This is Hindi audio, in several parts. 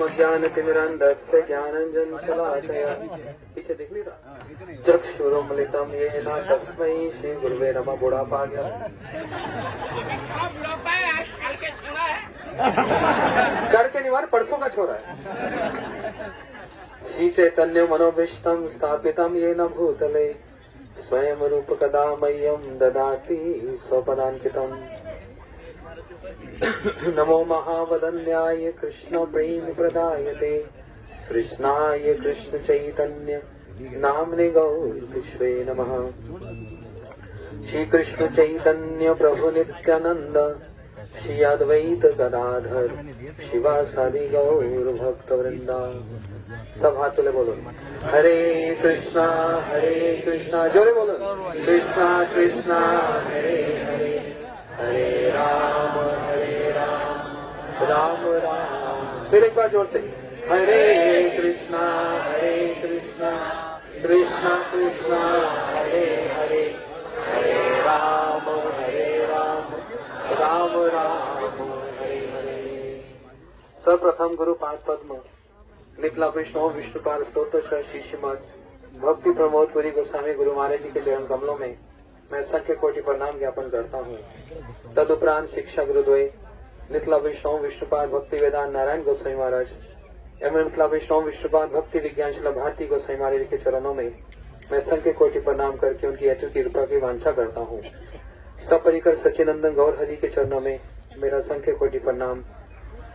ज्ञानतिमिरान्धस्य ज्ञानाञ्जनशलाकया पीछे दिख नहीं रहा चक्षुरुन्मिलितं येन तस्मै श्री गुरुवे नमः। बुढ़ापा आ गया करके निवार परसों का छोरा है। श्री चैतन्य मनोभीष्टं स्थापितं येन भूतले स्वयं रूप कदा मह्यं ददाति स्वपदान्कितम्। नमो महावदन्याय कृष्ण प्रेम प्रदायते कृष्णाय कृष्ण चैतन्य नाम्ने गौर विश्वे नमः। श्री कृष्ण चैतन्य प्रभु नित्यानंद श्री अद्वैत गदाधर शिवासादि गौर भक्त वृंदा। सब हाथ तुले बोलो हरे कृष्णा जोरे बोलो कृष्णा कृष्णा हरे हरे हरे राम राम राम। फिर एक बार जोर से हरे कृष्णा कृष्णा कृष्णा हरे हरे हरे राम राम हरे हरे। सर्वप्रथम गुरु पाद पद्म निकला विष्णु विष्णुपाल स्तोत्र श्री श्रीमद भक्ति प्रमोद पुरी गोस्वामी गुरु महाराज जी के चरण कमलों में मैं संख्य कोटि प्रणाम ज्ञापन करता हूँ। तदुपरांत शिक्षा गुरुद्वय निकला विष्णु विष्णुपाद भक्ति वेदांत नारायण गोस्वामी महाराज एवं निकला विष्णु विष्णुपाद भक्ति विज्ञान शिला भारती गोस्वामी महाराज के चरणों में मैं संख्य कोटि प्रणाम करके उनकी अतु की कृपा की वांछा करता हूँ। सपरिकर सचिनंदन गौर हरि के चरणों में मेरा संख्य कोटि प्रणाम।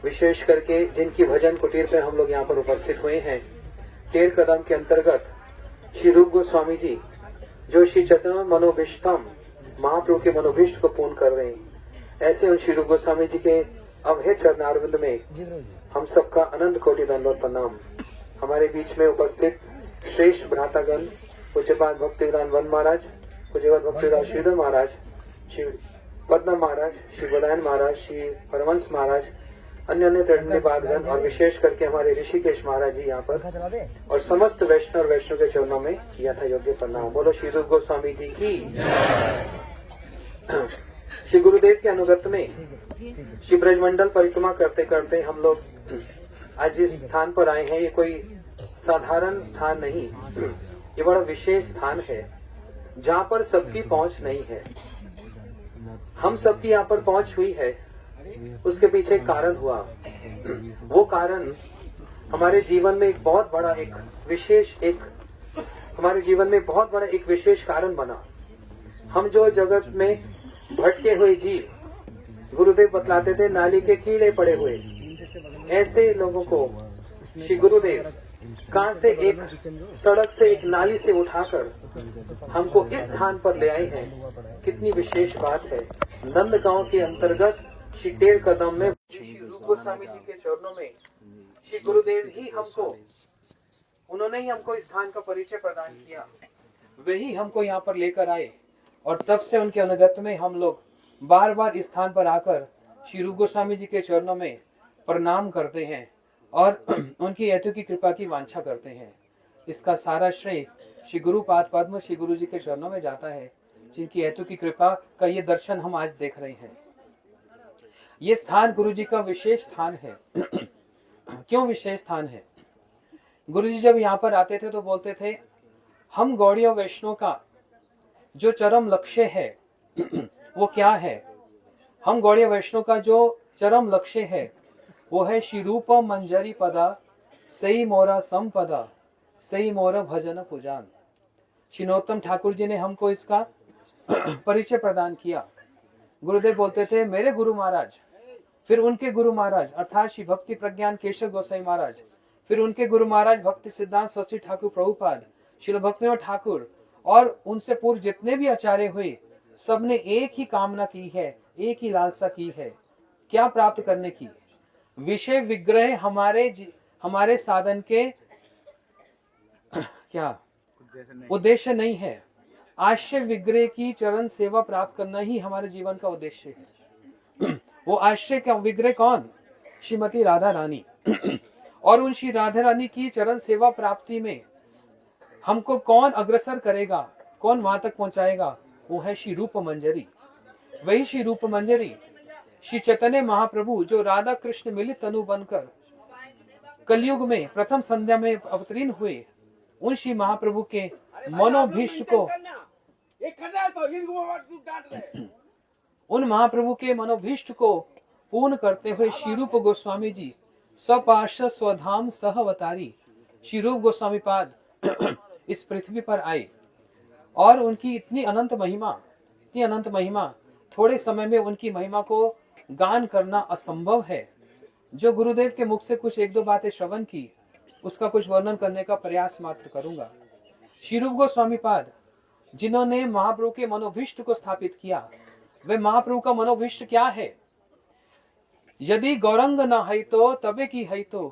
विशेष करके जिनकी भजन कुटीर पर हम लोग यहाँ पर उपस्थित हुए हैं, टेर कदम के अंतर्गत श्री रूप गोस्वामी जी जो श्री चैतन्य मनोभीष्टम महाप्रभु के मनोभीष्ट को पूर्ण कर रहे हैं, ऐसे उन श्री रूप गोस्वामी जी के अभय चरणारविंद में हम सबका अनंत कोटि दंडवत प्रणाम। हमारे बीच में उपस्थित श्रेष्ठ भ्रातागण पूज्यपाद भक्तिवेदांत वन महाराज, पूज्यपाद भक्तिवेदांत श्रीधर महाराज, श्री पद्म महाराज, श्री बदायन महाराज, श्री परमंश महाराज, अन्य तृणमूल पादगण और विशेष करके हमारे ऋषिकेश महाराज जी यहाँ पर और समस्त वैष्णव के चरणों में यथा योग्य प्रणाम। बोलो श्री रूप गोस्वामी जी की। श्री गुरुदेव के अनुगत में श्री ब्रजमंडल परिक्रमा करते करते हम लोग आज जिस स्थान पर आए हैं, ये कोई साधारण स्थान नहीं, ये बड़ा विशेष स्थान है जहाँ पर सबकी पहुँच नहीं है। हम सबकी यहाँ पर पहुँच हुई है, उसके पीछे कारण हुआ। वो कारण हमारे जीवन में एक बहुत बड़ा एक विशेष कारण बना। हम जो जगत में भटके हुए जीव, गुरुदेव बतलाते थे नाली के कीड़े पड़े हुए, ऐसे लोगों को श्री गुरुदेव कहाँ से एक सड़क से एक नाली से उठाकर हमको इस स्थान पर ले आए हैं। कितनी विशेष बात है। नंदगांव के अंतर्गत श्री टेर कदम में श्री रूप गोस्वामी जी के चरणों में श्री गुरुदेव ही उन्होंने ही हमको इस स्थान का परिचय प्रदान किया, वही हमको यहाँ पर लेकर आए और तब से उनके अनुगत में हम लोग बार बार इस स्थान पर आकर श्री रूप गोस्वामी जी के चरणों में प्रणाम करते हैं और उनकी हेतु की कृपा की वांछा करते हैं। इसका सारा श्रेय श्री गुरु पाद पद्म श्री गुरु जी के चरणों में जाता है, जिनकी हेतु की कृपा का ये दर्शन हम आज देख रहे हैं। ये स्थान गुरु जी का विशेष स्थान है। क्यों विशेष स्थान है? गुरु जी जब यहाँ पर आते थे तो बोलते थे, हम गौड़ीय वैष्णव का जो चरम लक्ष्य है वो क्या है? हम गौड़ीय वैष्णव का जो चरम लक्ष्य है वो है श्री रूप मंजरी पदा सई मोरा संपदा सई मोरा भजन पूजान। श्री नरोत्तम ठाकुर जी ने हमको इसका परिचय प्रदान किया। गुरुदेव बोलते थे मेरे गुरु महाराज, फिर उनके गुरु महाराज अर्थात श्री भक्ति प्रज्ञान केशव गोसाई महाराज, फिर उनके गुरु महाराज भक्ति सिद्धांत सरस्वती ठाकुर प्रभुपाद, श्रील भक्तिनाथ ठाकुर और उनसे पूर्व जितने भी आचार्य हुए, सबने एक ही कामना की है, एक ही लालसा की है। क्या प्राप्त करने की? विषय विग्रह हमारे साधन के क्या उद्देश्य नहीं है। आश्रय विग्रह की चरण सेवा प्राप्त करना ही हमारे जीवन का उद्देश्य है। वो आश्रय का विग्रह कौन? श्रीमती राधा रानी। और उन श्री राधा रानी की चरण सेवा प्राप्ति में हमको कौन अग्रसर करेगा, कौन वहां तक पहुंचाएगा? वो है श्री रूप मंजरी। वही श्री रूप मंजरी श्री चैतन्य महाप्रभु जो राधा कृष्ण मिलित तनु बनकर कलयुग में प्रथम संध्या में अवतीर्ण हुए उन श्री महाप्रभु के मनोभीष्ट को उन महाप्रभु के मनोभीष्ट को पूर्ण करते हुए श्री रूप गोस्वामी जी स्वपार्षद स्वधाम सहवतारी श्री रूप गोस्वामी पाद इस पृथ्वी पर आए और उनकी इतनी अनंत महिमा थोड़े समय में उनकी महिमा को गान करना असंभव है। जो गुरुदेव के मुख से कुछ एक दो बातें श्रवण की उसका कुछ वर्णन करने का प्रयास मात्र करूंगा। श्री रूप गोस्वामी पाद जिन्होंने महाप्रभु के मनोभीष्ट को स्थापित किया, वे महाप्रभु का मनोभीष्ट क्या है? यदि गौरंग न है तो तबे की है तो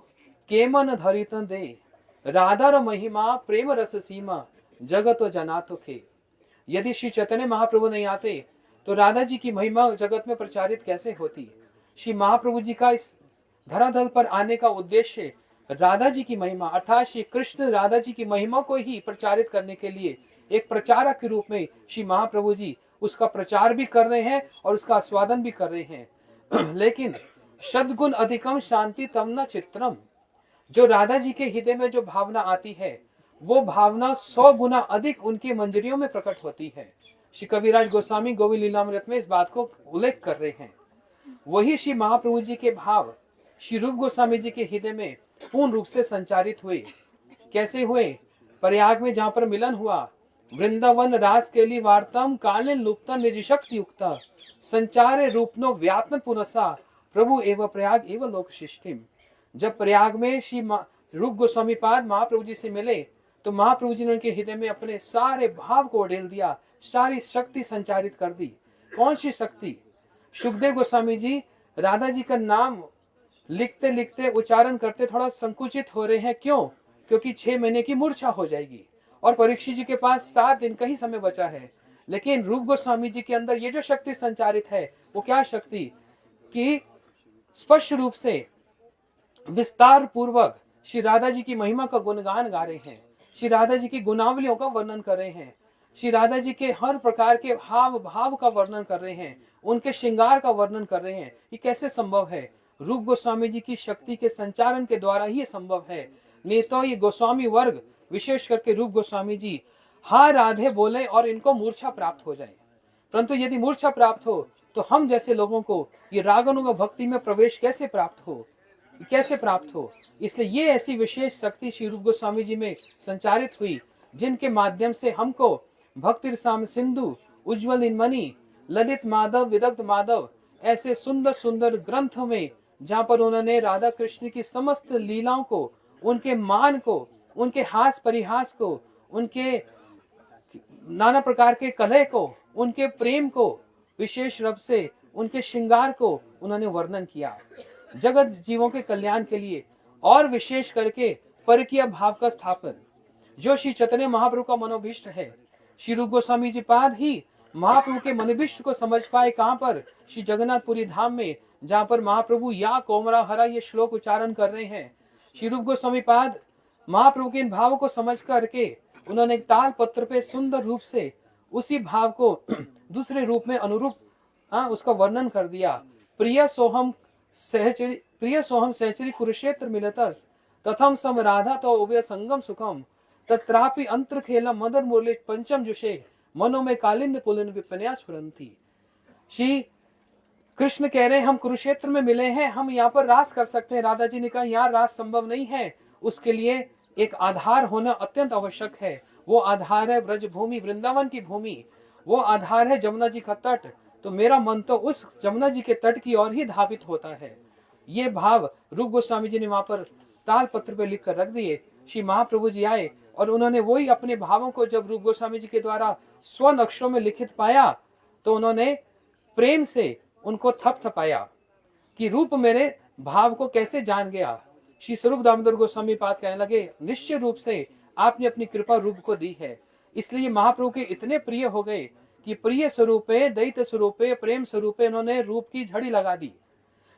केमन धरित दे राधार महिमा प्रेम रस सीमा जगत जनातो खे। यदि श्री चैतन्य महाप्रभु नहीं आते तो राधा जी की महिमा जगत में प्रचारित कैसे होती? श्री महाप्रभु जी का इस धरातल पर आने का उद्देश्य राधा जी की महिमा अर्थात श्री कृष्ण राधा जी की महिमा को ही प्रचारित करने के लिए एक प्रचारक के रूप में श्री महाप्रभु जी उसका प्रचार भी कर रहे हैं और उसका आस्वादन भी कर रहे हैं। लेकिन सद्गुण अधिकम शांति तम न चित्रम, जो राधा जी के हृदय में जो भावना आती है वो भावना 100 गुना अधिक उनकी मंजरियों में प्रकट होती है। श्री कविराज गोस्वामी गोविंद लीलामृत में इस बात को उल्लेख कर रहे हैं। वही श्री महाप्रभु जी के भाव श्री रूप गोस्वामी जी के हृदय में पूर्ण रूप से संचारित हुए। कैसे हुए? प्रयाग में जहाँ पर मिलन हुआ, वृंदावन रास केली वार्तम कालीन लुप्ता निजशक्ति युक्ता संचारे रूपनो व्यात्म पुनसा प्रभु एवं प्रयाग एवं लोक शिष्टिम। जब प्रयाग में श्री रूप गोस्वामी पाद महाप्रभु जी से मिले तो महाप्रभु जी ने उनके हृदय में अपने सारे भाव को उड़ेल दिया, सारी शक्ति संचारित कर दी। कौन सी शक्ति? सुखदेव गोस्वामी जी राधा जी का नाम लिखते लिखते उच्चारण करते थोड़ा संकुचित हो रहे हैं। क्यों? क्योंकि 6 महीने की मूर्छा हो जाएगी और परीक्षित जी के पास 7 दिन का ही समय बचा है। लेकिन रूप गोस्वामी जी के अंदर ये जो शक्ति संचारित है वो क्या शक्ति कि स्पष्ट रूप से विस्तार पूर्वक श्री राधा जी की महिमा का गुणगान गा रहे हैं, श्री राधा जी की गुणावलियों का वर्णन कर रहे हैं, श्री राधा जी के हर प्रकार के हाव भाव का वर्णन कर रहे हैं, उनके श्रृंगार का वर्णन कर रहे हैं। ये कैसे संभव है? रूप गोस्वामी जी की शक्ति के संचारण के द्वारा ही संभव है। नहीं तो ये गोस्वामी वर्ग विशेष करके रूप गोस्वामी जी हा राधे बोले और इनको मूर्छा प्राप्त हो जाए। परंतु यदि मूर्छा प्राप्त हो तो हम जैसे लोगों को ये रागानुग भक्ति में प्रवेश कैसे प्राप्त हो? इसलिए ये ऐसी विशेष शक्ति श्री रूप गोस्वामी जी में संचारित हुई जिनके माध्यम से हमको भक्ति रसाम सिंधु, उज्ज्वल इनमणि, ललित माधव, विदग्ध माधव ऐसे सुंदर सुंदर ग्रंथों में जहाँ पर उन्होंने राधा कृष्ण की समस्त लीलाओं को, उनके मान को, उनके हास परिहास को, उनके नाना प्रकार के कलह को, उनके प्रेम को, विशेष रूप से उनके श्रृंगार को उन्होंने वर्णन किया जगत जीवों के कल्याण के लिए। और विशेष करके परकीय भाव का स्थापन जो श्री चैतन्य महाप्रभु का मनोभीष्ट है। श्री रूप गोस्वामी जी पाद ही महाप्रभु के मनोभीष्ट को समझ पाए। कहाँ पर? श्री जगन्नाथपुरी धाम में, जहाँ पर महाप्रभु या कोमरा हरा ये श्लोक उच्चारण कर रहे हैं। श्री रूप गोस्वामी पाद महाप्रभु के इन भावों को समझ करके उन्होंने एक ताल पत्र पे सुंदर रूप से उसी भाव को दूसरे रूप में अनुरूप उसका वर्णन कर दिया। प्रिय सोहम सहचरी कुरुक्षेत्र मिलतस तथम सम राधा तो उभय संगम सुखम तत्रापि अंतर खेला मदर मुरली पंचम जुषे मनो में कालिंद पुलिन विपन्या स्फुरंती। श्री कृष्ण कह रहे हैं हम कुरुक्षेत्र में मिले हैं, हम यहाँ पर रास कर सकते हैं। राधा जी ने कहा यहाँ रास संभव नहीं है, उसके लिए एक आधार होना अत्यंत आवश्यक है। वो आधार है ब्रजभूमि, वृंदावन की भूमि, वो आधार है जमुना जी का तट। तो मेरा मन तो उस जमुना जी के तट की ओर ही धावित होता है। ये भाव रूप गोस्वामी जी ने वहां पर ताल पत्र पे लिख कर रख दिए। श्री महाप्रभु जी आए और उन्होंने वही अपने भावों को जब रूप गोस्वामी जी के द्वारा स्वर्ण अक्षरों में लिखित पाया तो उन्होंने प्रेम से उनको थपथपाया कि रूप मेरे भाव को कैसे जान गया। श्री स्वरूप दामोदर गोस्वामी पाद कहने लगे निश्चय रूप से आपने अपनी कृपा रूप को दी है, इसलिए महाप्रभु के इतने प्रिय हो गए कि प्रिय स्वरूपे, दैत्य स्वरूपे, प्रेम स्वरूपे इन्होंने रूप की झड़ी लगा दी।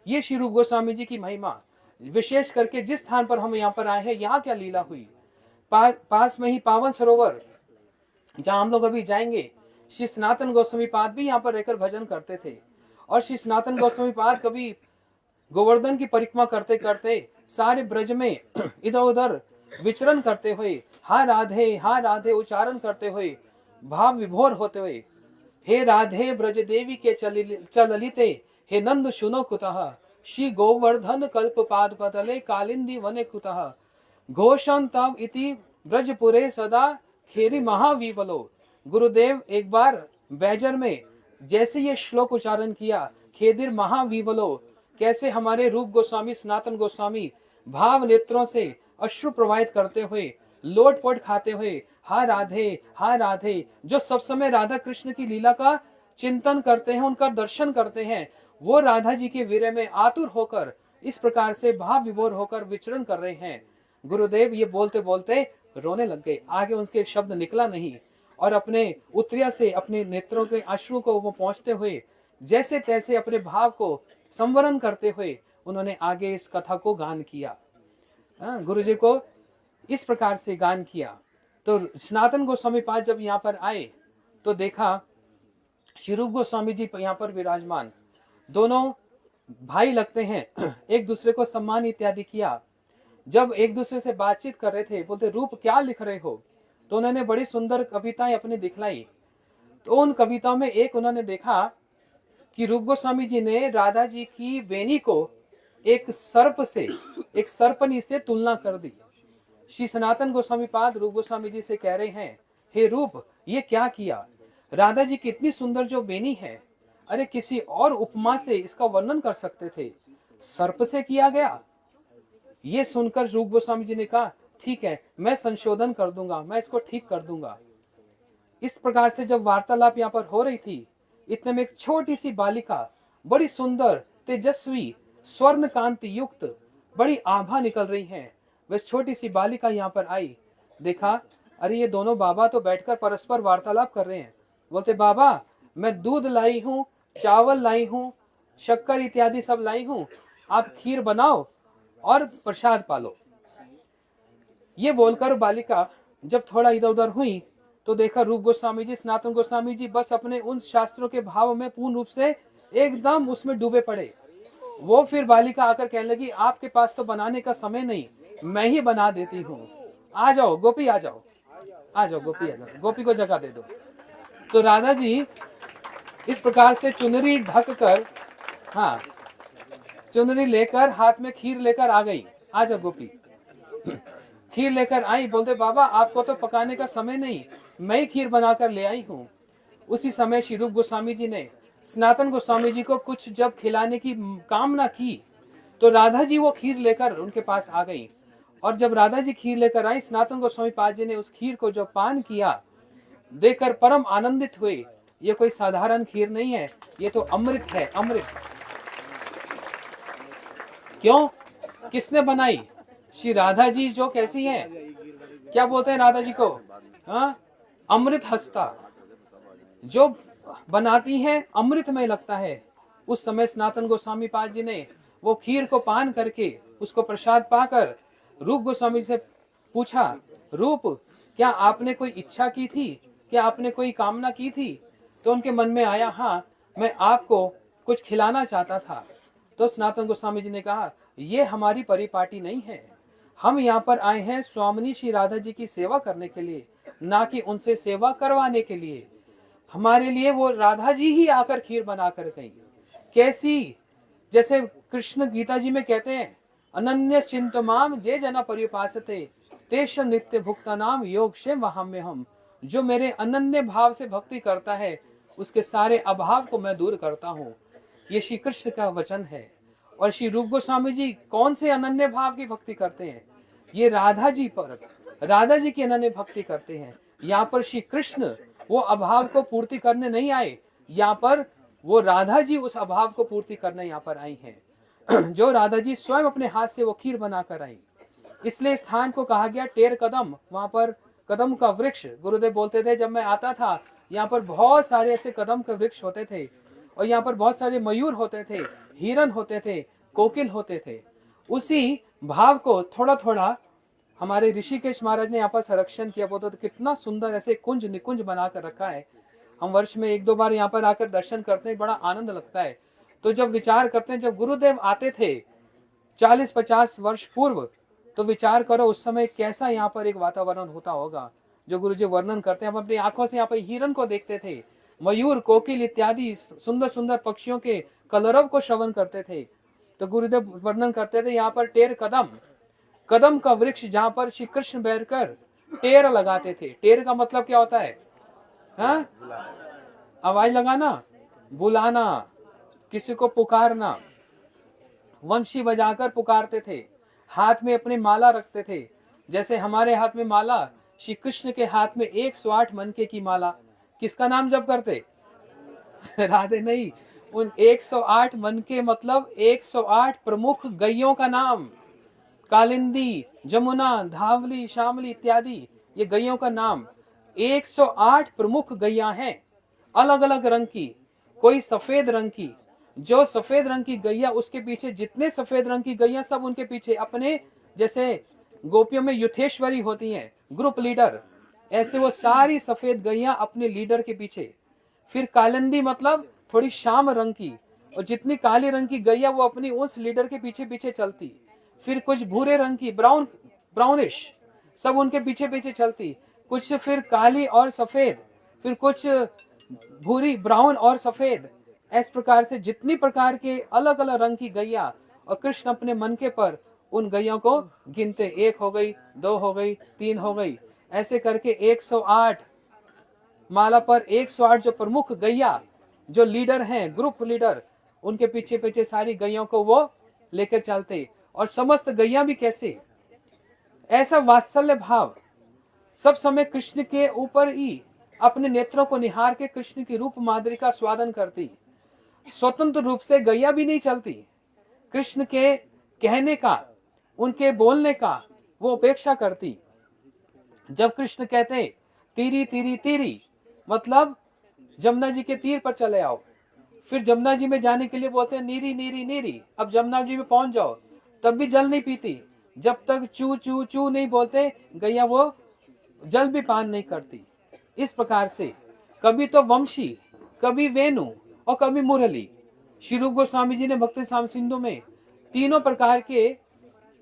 ये श्री रूप गोस्वामी जी की महिमा। विशेष करके जिस स्थान पर हम यहाँ पर आए हैं, यहाँ क्या लीला हुई। पास में ही पावन सरोवर जहाँ हम लोग अभी जाएंगे, श्री सनातन गोस्वामी पाद भी यहाँ पर रहकर भजन करते थे। और श्री सनातन गोस्वामी पाद कभी गोवर्धन की परिक्रमा करते करते सारे ब्रज में इधर उधर विचरण करते हुए हा राधे उच्चारण करते हुए भाव विभोर होते हुए, हे राधे ब्रज देवी के चललिते, हे नंद सुनो कुतः, श्री गोवर्धन कल्प पाद पतले कालिंदी वने कुतः, घोषण तब इति ब्रजपुरे सदा खेरी महाविवलो। गुरुदेव एक बार बैजर में जैसे ये श्लोक उच्चारण किया, खेदिर महाविवलो, कैसे हमारे रूप गोस्वामी सनातन गोस्वामी भाव नेत्रों से अश्रु प्रवाहित करते हुए लोटपोट खाते हुए हा राधे, जो सब समय राधा कृष्ण की लीला का चिंतन करते हैं, उनका दर्शन करते हैं, वो राधा जी के वीर्य में आतुर होकर इस प्रकार से भाव विभोर होकर विचरण कर रहे हैं। गुरुदेव ये बोलते बोलते रोने लग गए, आगे उनके शब्द निकला नहीं, और अपने उत्तरिया से अपने नेत्रों के अश्रु को वो पहुंचते हुए जैसे तैसे अपने भाव को संवरण करते हुए उन्होंने आगे इस कथा को गान किया। गुरु जी को इस प्रकार से गान किया। तो सनातन गोस्वामी पाद जब यहाँ पर आए तो देखा श्री रूप गोस्वामी जी यहाँ पर विराजमान, दोनों भाई लगते हैं, एक दूसरे को सम्मान इत्यादि किया। जब एक दूसरे से बातचीत कर रहे थे, बोलते रूप क्या लिख रहे हो, तो उन्होंने बड़ी सुंदर कविताएं अपनी दिखलाई। तो उन कविताओं में एक उन्होंने देखा कि रूप गोस्वामी जी ने राधा जी की वेणी को एक सर्प से, एक सर्पनी से तुलना कर दी। श्री सनातन गोस्वामी पाद रूप गोस्वामी जी से कह रहे हैं, हे रूप ये क्या किया, राधा जी की इतनी सुंदर जो वेणी है, अरे किसी और उपमा से इसका वर्णन कर सकते थे, सर्प से किया गया। ये सुनकर रूप गोस्वामी जी ने कहा ठीक है, मैं संशोधन कर दूंगा, मैं इसको ठीक कर दूंगा। इस प्रकार से जब वार्तालाप यहाँ पर हो रही थी, इतने में एक छोटी सी बालिका, बड़ी सुंदर तेजस्वी स्वर्ण कांति युक्त बड़ी आभा निकल रही है, वह छोटी सी बालिका यहाँ पर आई। देखा अरे ये दोनों बाबा तो बैठकर परस्पर वार्तालाप कर रहे हैं। बोलते बाबा मैं दूध लाई हूँ, चावल लाई हूँ, शक्कर इत्यादि सब लाई हूँ, आप खीर बनाओ और प्रसाद पालो। ये बोलकर बालिका जब थोड़ा इधर उधर हुई तो देखा रूप गोस्वामी जी सनातन गोस्वामी जी बस अपने उन शास्त्रों के भाव में पूर्ण रूप से एकदम उसमें डूबे पड़े। वो फिर बालिका आकर कहने लगी आपके पास तो बनाने का समय नहीं, मैं ही बना देती हूँ, आ जाओ गोपी, आ जाओ, आ जाओ गोपी, आ जाओ, गोपी को जगह दे दो। तो राधा जी इस प्रकार से चुनरी ढक कर, हाँ चुनरी लेकर हाथ में खीर लेकर आ गई, आ जाओ गोपी। खीर लेकर आई, बोलते बाबा आपको तो पकाने का समय नहीं, मैं ही खीर बनाकर ले आई हूँ। उसी समय श्री रूप गोस्वामी जी ने सनातन गोस्वामी जी को कुछ जब खिलाने की कामना की तो राधा जी वो खीर लेकर उनके पास आ गई। और जब राधा जी खीर लेकर आई, सनातन गोस्वामी पाद जी ने उस खीर को जो पान किया देखकर परम आनंदित हुए। ये कोई साधारण खीर नहीं है, ये तो अमृत है, अमृत। क्यों, किसने बनाई? श्री राधा जी जो कैसी हैं, क्या बोलते हैं राधा जी को, हाँ अमृत हस्ता, जो बनाती हैं अमृत में लगता है। उस समय सनातन गोस्वामी पाद जी ने वो खीर को पान करके उसको प्रसाद पाकर रूप गोस्वामी से पूछा, रूप क्या आपने कोई इच्छा की थी, क्या आपने कोई कामना की थी? तो उनके मन में आया हाँ मैं आपको कुछ खिलाना चाहता था। तो सनातन गोस्वामी जी ने कहा ये हमारी परिपाटी नहीं है, हम यहाँ पर आए हैं स्वामिनी श्री राधा जी की सेवा करने के लिए, ना कि उनसे सेवा करवाने के लिए। हमारे लिए वो राधा जी ही आकर खीर बनाकर गई। कैसी, जैसे कृष्ण गीता जी में कहते हैं अनन्य चिंतमाम जे जना परिपासते तेष नित्य भुक्ता नाम योग से वहां में हम। जो मेरे अनन्य भाव से भक्ति करता है उसके सारे अभाव को मैं दूर करता हूँ। ये श्री कृष्ण का वचन है। और श्री रूप गोस्वामी जी कौन से अनन्य भाव की भक्ति करते हैं? ये राधा जी पर, राधा जी की अनन्य भक्ति करते हैं। यहाँ पर श्री कृष्ण वो अभाव को पूर्ति करने नहीं आए, यहाँ पर वो राधा जी उस अभाव को पूर्ति करने यहाँ पर आई हैं। जो राधा जी स्वयं अपने हाथ से वो खीर बनाकर आई। इसलिए स्थान को कहा गया टेर कदम। वहां पर कदम का वृक्ष, गुरुदेव बोलते थे जब मैं आता था यहाँ पर बहुत सारे ऐसे कदम के वृक्ष होते थे और यहाँ पर बहुत सारे मयूर होते थे, हिरन होते थे, कोकिल होते थे। उसी भाव को थोड़ा थोड़ा हमारे ऋषिकेश महाराज ने यहाँ पर संरक्षण किया। बोलते तो कितना सुंदर ऐसे कुंज निकुंज बनाकर रखा है। हम वर्ष में 1-2 बार यहाँ पर आकर दर्शन करते हैं, बड़ा आनंद लगता है। तो जब विचार करते हैं, जब गुरुदेव आते थे 40-50 वर्ष पूर्व, तो विचार करो उस समय कैसा यहाँ पर एक वातावरण होता होगा जो गुरुजी वर्णन करते हैं। हम अपनी आंखों से यहाँ पर हिरन को देखते थे, मयूर, कोकिल इत्यादि सुंदर सुंदर पक्षियों के कलरव को श्रवण करते थे। तो गुरुदेव वर्णन करते थे यहाँ पर टेर कदम, कदम का वृक्ष जहाँ पर श्री कृष्ण बैठकर टेर लगाते थे। टेर का मतलब क्या होता है? हाँ, आवाज लगाना, बुलाना, किसी को पुकारना। वंशी बजाकर पुकारते थे, हाथ में अपनी माला रखते थे। जैसे हमारे हाथ में माला, श्री कृष्ण के हाथ में 108 मनके की माला। किसका नाम जप करते? राधे नहीं, उन 108 मनके मतलब 108 प्रमुख गैयों का नाम। कालिंदी, जमुना, धावली, श्यामली इत्यादि ये गैयों का नाम। 108 प्रमुख गैया हैं, अलग अलग रंग की। कोई सफेद रंग की, जो सफेद रंग की गैया, उसके पीछे जितने सफेद रंग की गैया सब उनके पीछे अपने, जैसे गोपियों में युथेश्वरी होती हैं, ग्रुप लीडर, ऐसे वो सारी सफेद गैया अपने लीडर के पीछे। फिर कालिंदी मतलब थोड़ी श्याम रंग की, और जितनी काली रंग की गैया वो अपनी उस लीडर के पीछे पीछे चलती। फिर कुछ भूरे रंग की, ब्राउनिश, सब उनके पीछे पीछे चलती। कुछ फिर काली और सफेद, फिर कुछ भूरी, ब्राउन और सफेद। इस प्रकार से जितनी प्रकार के अलग अलग रंग की गैया, और कृष्ण अपने मन के पर उन गैयों को गिनते। 1 हो गई, 2 हो गई, 3 हो गई, ऐसे करके 108 माला पर 108 जो प्रमुख गैया, जो लीडर हैं, ग्रुप लीडर, उनके पीछे पीछे सारी गैयों को वो लेकर चलते। और समस्त गैया भी कैसे, ऐसा वात्सल्य भाव, सब समय कृष्ण के ऊपर ही अपने नेत्रों को निहार के कृष्ण की रूप माधुरी का स्वादन करती। स्वतंत्र रूप से गैया भी नहीं चलती, कृष्ण के कहने का, उनके बोलने का वो उपेक्षा करती। जब कृष्ण कहते तीरी तीरी तीरी, मतलब जमुना जी के तीर पर चले आओ। फिर जमुना जी में जाने के लिए बोलते हैं नीरी नीरी नीरी। अब जमुना जी में पहुंच जाओ, तब भी जल नहीं पीती। जब तक चू चू चू नहीं बोलते गैया, वो जल भी पान नहीं करती। इस प्रकार से कभी तो वंशी, कभी वेणु और कभी मुरली। श्री रूप गोस्वामी जी ने भक्ति साम सिंधु में तीनों प्रकार के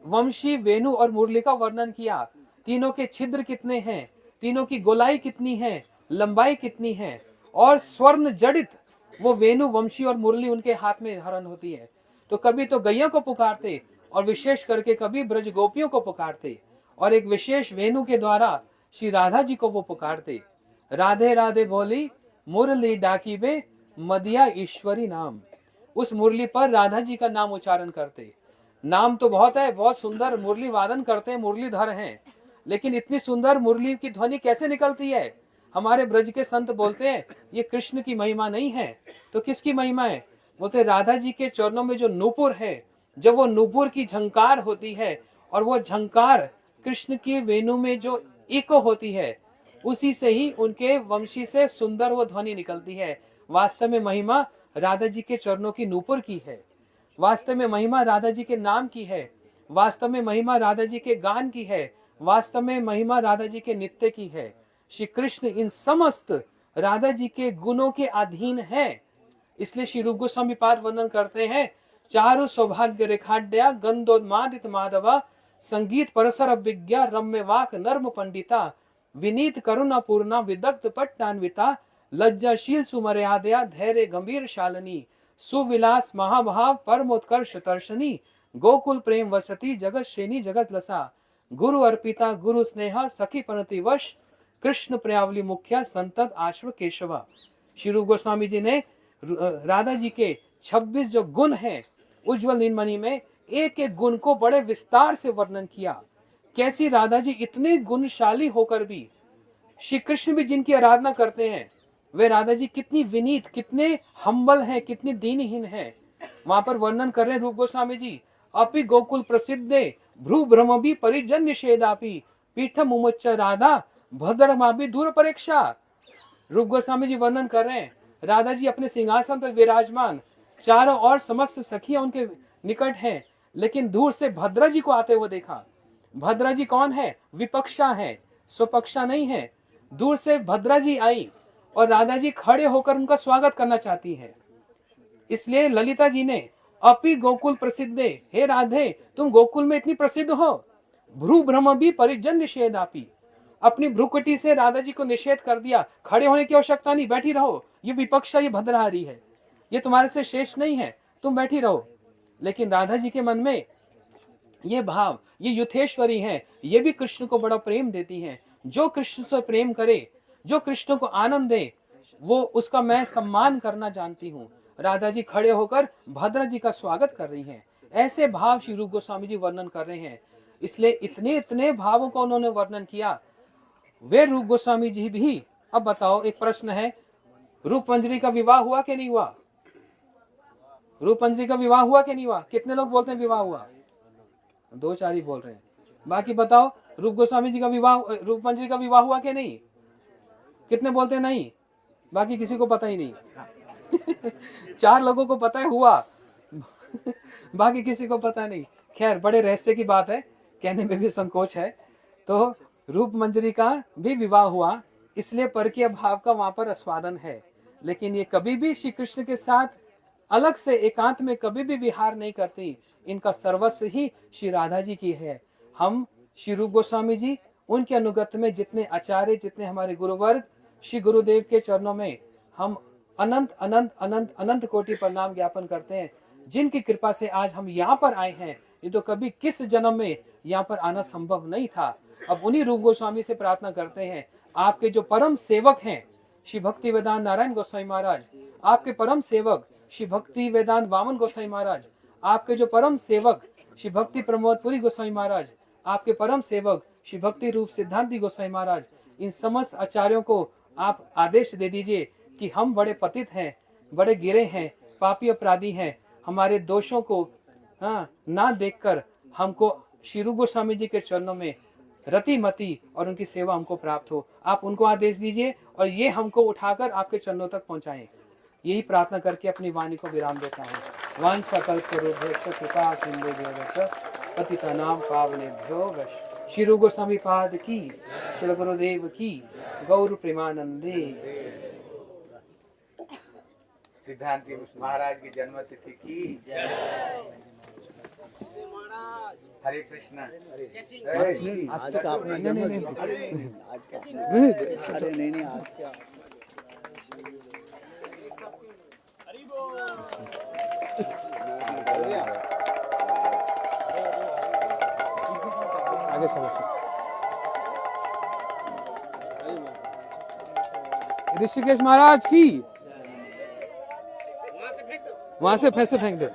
वंशी, वेणु और मुरली का वर्णन किया। तीनों के छिद्र कितने हैं, तीनों की गोलाई कितनी है, लंबाई कितनी है, और स्वर्ण जड़ित वो वेणु, वंशी और मुरली उनके हाथ में धारण होती है। तो कभी तो गैया को पुकारते, और विशेष करके कभी ब्रज गोपियों को पुकारते, और एक विशेष वेणु के द्वारा श्री राधा जी को वो पुकारते। राधे राधे बोली मुरली डाकी बे, मदिया ईश्वरी नाम। उस मुरली पर राधा जी का नाम उच्चारण करते। नाम तो बहुत है, बहुत सुंदर मुरली वादन करते हैं, मुरलीधर हैं, लेकिन इतनी सुंदर मुरली की ध्वनि कैसे निकलती है? हमारे ब्रज के संत बोलते हैं ये कृष्ण की महिमा नहीं है। तो किसकी महिमा है? बोलते राधा जी के चरणों में जो नूपुर है, जब वो नूपुर की झंकार होती है, और वो झंकार कृष्ण की वेणु में जो इको होती है, उसी से ही उनके वंशी से सुंदर वो ध्वनि निकलती है। वास्तव में महिमा राधा जी के चरणों की नूपुर की है, वास्तव में महिमा राधा जी के नाम की है, वास्तव में महिमा राधा जी के गान की है, वास्तव में महिमा राधा जी के नित्य की है। श्री कृष्ण इन समस्त राधा जी के गुणों के अधीन है। इसलिए श्री रूप गोस्वामी पाद वर्णन करते हैं, चारु सौभाग्य रेखाड्या गंधोन्मादित माधवा, संगीत परसर विज्ञा रम्य वाक नर्म पंडिता, विनीत करुणा पूर्णा विदग्ध पट्टान्विता, लज्जाशील सुमर्यादया धैर्य गंभीर शालिनी, सुविलास महाभाव परमोत्कर्ष दर्शनी, गोकुल प्रेम वसती जगत श्रेणी जगत लसा, गुरु अर्पिता गुरु स्नेहा सखी पनति वश, कृष्ण प्रियावली मुख्या संतत आश्व केशवा। श्री रूप गोस्वामी जी ने राधा जी के 26 जो गुण हैं उज्जवल नीलमणि में एक एक गुण को बड़े विस्तार से वर्णन किया। कैसी राधा जी इतने गुणशाली होकर भी, श्री कृष्ण भी जिनकी आराधना करते हैं, वे राधा जी कितनी विनीत, कितने हम्बल हैं, कितनी दीनहीन हैं। वहां पर वर्णन कर रहे हैं रूप गोस्वामी जी, अपि गोकुल प्रसिद्धे भ्रू भ्रम भी परिजन निषेधापि, पीठम उमच्च राधा भद्रमा भी दूर परीक्षा। रूप गोस्वामी जी वर्णन कर रहे हैं, राधा जी अपने सिंहासन पर विराजमान, चारों ओर समस्त सखियां उनके निकट हैं, लेकिन दूर से भद्रा जी को आते हुए देखा। भद्रा जी कौन है? विपक्षा है, स्वपक्षा नहीं है। दूर से भद्रा जी आई और राधा जी खड़े होकर उनका स्वागत करना चाहती है। इसलिए ललिता जी ने अपि गोकुल प्रसिद्धे, हे राधे तुम गोकुल में इतनी प्रसिद्ध हो। भ्रू भ्रम भी परिजन निषेधापि, अपनी भ्रुकुटी से राधा जी को निषेध कर दिया, खड़े होने की आवश्यकता नहीं, बैठी रहो, ये विपक्ष ये भद्रहारी है, ये तुम्हारे से शेष नहीं है, तुम बैठी रहो। लेकिन राधा जी के मन में ये भाव, ये युथेश्वरी है, ये भी कृष्ण को बड़ा प्रेम देती हैं। जो कृष्ण से प्रेम करे, जो कृष्ण को आनंद दे, वो उसका मैं सम्मान करना जानती हूँ। राधा जी खड़े होकर भद्र जी का स्वागत कर रही हैं। ऐसे भाव श्री रूप गोस्वामी जी वर्णन कर रहे हैं। इसलिए इतने इतने भावों का उन्होंने वर्णन किया। वे रूप गोस्वामी जी भी, अब बताओ एक प्रश्न है, रूप मंजरी का विवाह हुआ कि नहीं हुआ? रूप मंजरी का विवाह हुआ कि नहीं हुआ? कितने लोग बोलते हैं विवाह हुआ? 2-4 ही बोल रहे हैं। बाकी बताओ रूप गोस्वामी जी का विवाह, रूप मंजरी का विवाह हुआ कि नहीं? कितने बोलते हैं नहीं? बाकी किसी को पता ही नहीं। 4 लोगों को पता है हुआ, बाकी किसी को पता नहीं। खैर बड़े रहस्य की बात है, कहने में भी संकोच है। तो रूप मंजरी का भी विवाह हुआ, इसलिए परकीय भाव का वहां पर आस्वादन है। लेकिन ये कभी भी श्री कृष्ण के साथ अलग से एकांत में कभी भी विहार नहीं करती। इनका सर्वस्व ही श्री राधा जी की है। हम श्री रूप गोस्वामी जी, उनके अनुगत में जितने आचार्य, जितने हमारे गुरुवर्ग, श्री गुरुदेव के चरणों में हम अनंत अनंत अनंत अनंत कोटि प्रणाम ज्ञापन करते हैं, जिनकी कृपा से आज हम यहाँ पर आए हैं। ये तो कभी किस जन्म में यहाँ पर आना संभव नहीं था। अब उन्हीं रूप गोस्वामी से प्रार्थना करते हैं, आपके जो परम सेवक हैं श्री भक्ति वेदांत नारायण गोसाई महाराज, आपके परम सेवक श्री भक्ति वेदांत वामन गोसाई महाराज, आपके जो परम सेवक श्री भक्ति प्रमोद पुरी गोसाई महाराज, आपके परम सेवक श्री भक्ति रूप सिद्धांति गोसाई महाराज, इन समस्त आचार्यों को आप आदेश दे दीजिए कि हम बड़े पतित हैं, बड़े गिरे हैं, पापी अपराधी हैं। हमारे दोषों को ना देखकर हमको श्री रूप गोस्वामी जी के चरणों में रति मति और उनकी सेवा हमको प्राप्त हो। आप उनको आदेश दीजिए और ये हमको उठाकर आपके चरणों तक पहुंचाएं। यही प्रार्थना करके अपनी वाणी को विराम देता हूँ। वांछा कल्पतरुभ्यश्च कृपा सिन्धुभ्यो पतितानां पावनेभ्यो वैष्णवेभ्यो। श्री रूप गोस्वामी पाद की, श्री गुरुदेव की, गौर प्रेमानंदे। सिद्धांति महाराज की जन्मतिथि की हरे कृष्णा। आज का आपने नहीं आज क्या आगे चलो। ऋषिकेश महाराज की, वहां से पैसे फेंक दे।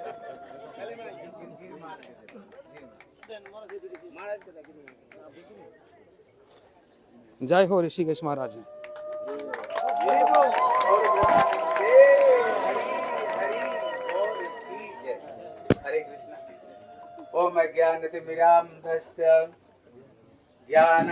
जय हो ऋषिकेश महाराज जी। हरे कृष्णा। ओम अज्ञानतिमिरान्धस्य ज्ञान